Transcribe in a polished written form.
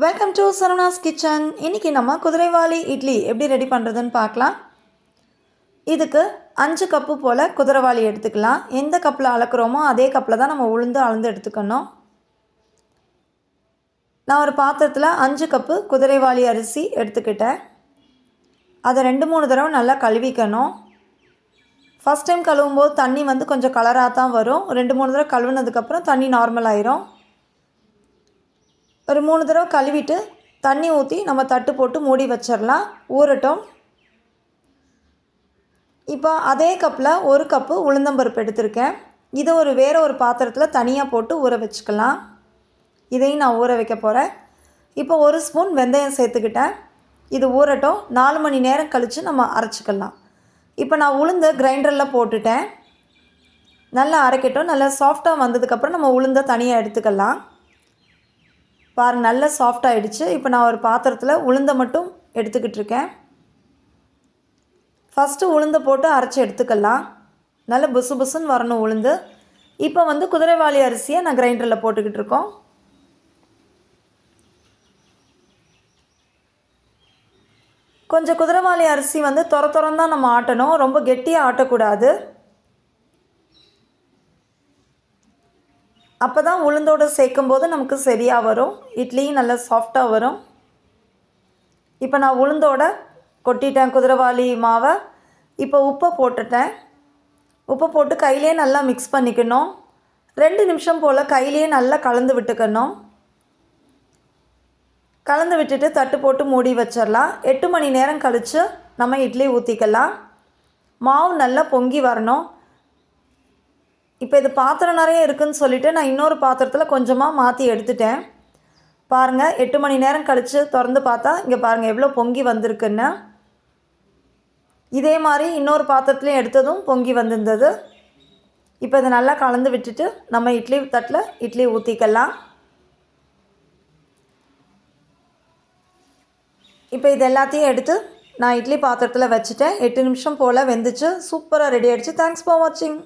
Welcome to Saravanas kitchen. இன்றைக்கி நம்ம குதிரைவாலி இட்லி எப்படி ரெடி பண்ணுறதுன்னு பார்க்கலாம். இதுக்கு 5 கப்பு போல் குதிரைவாலி எடுத்துக்கலாம். எந்த கப்பில் அளக்குறோமோ அதே கப்பில் தான் நம்ம அளந்து எடுத்துக்கணும். நான் ஒரு பாத்திரத்தில் 5 கப்பு குதிரைவாலி அரிசி எடுத்துக்கிட்டேன். அதை 2-3 தடவை நல்லா கழுவிக்கணும். ஃபஸ்ட் டைம் கழுவும் போது தண்ணி கொஞ்சம் கலராக தான் வரும். 2-3 தடவை கழுவுனதுக்கப்புறம் தண்ணி நார்மல் ஆயிரும். ஒரு 3 தடவை கழுவிட்டு தண்ணி ஊற்றி நம்ம தட்டு போட்டு மூடி வச்சிடலாம், ஊறட்டும். இப்போ அதே கப்பில் 1 கப்பு உளுந்தம்பருப்பு எடுத்திருக்கேன். இதை வேறு ஒரு பாத்திரத்தில் தனியாக போட்டு ஊற வச்சுக்கலாம். இதையும் நான் ஊற வைக்க போகிறேன். இப்போ 1 ஸ்பூன் வெந்தயம் சேர்த்துக்கிட்டேன். இது ஊறட்டும். 4 மணி நேரம் கழித்து நம்ம அரைச்சிக்கலாம். இப்போ நான் உளுந்தை கிரைண்டரில் போட்டுட்டேன். நல்லா அரைக்கட்டும். நல்லா சாஃப்டாக வந்ததுக்கப்புறம் நம்ம உளுந்தை தனியாக எடுத்துக்கலாம். பாருங்கள், நல்லா சாஃப்டாகிடுச்சு. இப்போ நான் ஒரு பாத்திரத்தில் உளுந்தை மட்டும் எடுத்துக்கிட்டு இருக்கேன். ஃபஸ்ட்டு உளுந்தை போட்டு அரைச்சி எடுத்துக்கலாம். நல்லா புசு புசுன்னு வரணும் உளுந்து. இப்போ குதிரைவாலி அரிசியை நான் கிரைண்டரில் போட்டுக்கிட்டு இருக்கோம். கொஞ்சம் குதிரைவாலி அரிசி தான் நம்ம ஆட்டணும், ரொம்ப கெட்டியாக ஆட்டக்கூடாது. அப்போ தான் உளுந்தோடு சேர்க்கும்போது நமக்கு சரியாக வரும். இட்லியும் நல்லா சாஃப்டாக வரும். இப்போ நான் உளுந்தோட கொட்டிட்டேன் குதிரைவாலி மாவை. இப்போ உப்பை போட்டுட்டேன். உப்பை போட்டு கையிலே நல்லா மிக்ஸ் பண்ணிக்கணும். 2 நிமிஷம் போல் கையிலேயே நல்லா கலந்து விட்டுக்கணும். கலந்து விட்டுட்டு தட்டு போட்டு மூடி வச்சிடலாம். 8 மணி நேரம் கழித்து நம்ம இட்லி ஊற்றிக்கலாம். மாவு நல்லா பொங்கி வரணும். இப்போ இது பாத்திரம் நிறைய இருக்குதுன்னு சொல்லிவிட்டு நான் இன்னொரு பாத்திரத்தில் கொஞ்சமாக மாற்றி எடுத்துட்டேன். பாருங்கள், 8 மணி நேரம் கழித்து திறந்து பார்த்தா இங்கே பாருங்கள் எவ்வளோ பொங்கி வந்திருக்குன்னு. இதே மாதிரி இன்னொரு பாத்திரத்துலையும் எடுத்ததும் பொங்கி வந்திருந்தது. இப்போ இதை நல்லா கலந்து விட்டுட்டு நம்ம இட்லி தட்டில் இட்லி ஊற்றிக்கலாம். இப்போ இது எல்லாத்தையும் எடுத்து நான் இட்லி பாத்திரத்தில் வச்சுட்டேன். 8 நிமிஷம் போல் வெந்துச்சு. சூப்பராக ரெடி ஆகிடுச்சு. தேங்க்ஸ் ஃபார் வாட்சிங்.